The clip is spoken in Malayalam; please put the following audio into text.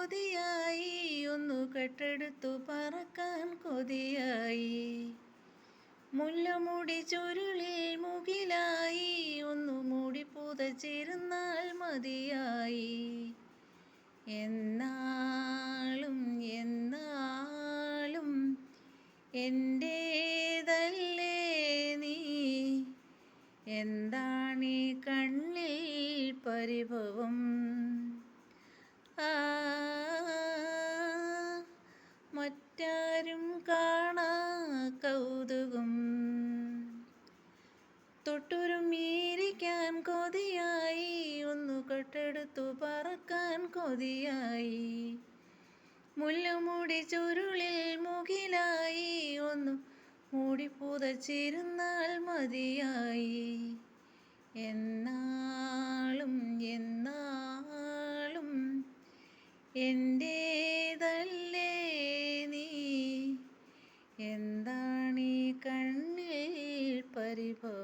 കൊതിയായി, ഒന്നു കെട്ടെടുത്തു പറക്കാൻ കൊതിയായി. മുല്ലമുടി ചുരുളിൽ മുകിലായി, ഒന്നു മൂടി പുതച്ചിരുന്നാൽ മതിയായി. എന്നാളും എന്നാളും എൻ്റേതല്ലേ നീ, എന്താണീ കണ്ണിൽ പരിഭവം? മറ്റാരും കാണാ കൗതുകം. തൊട്ടുരുമ്മിയിരിക്കാൻ കൊതിയായി, ഒന്നു കെട്ടെടുത്തു പറക്കാൻ കൊതിയായി. മുല്ലമുടി ചുരുളിൽ മുകിലായി, ഒന്നു മൂടി പുതച്ചിരുന്നാൽ മതിയായി. എന്നാളും എന്നാളും എൻ്റേതല്ലേ നീ, എന്താണീ കണ്ണിൽ പരിഭവം?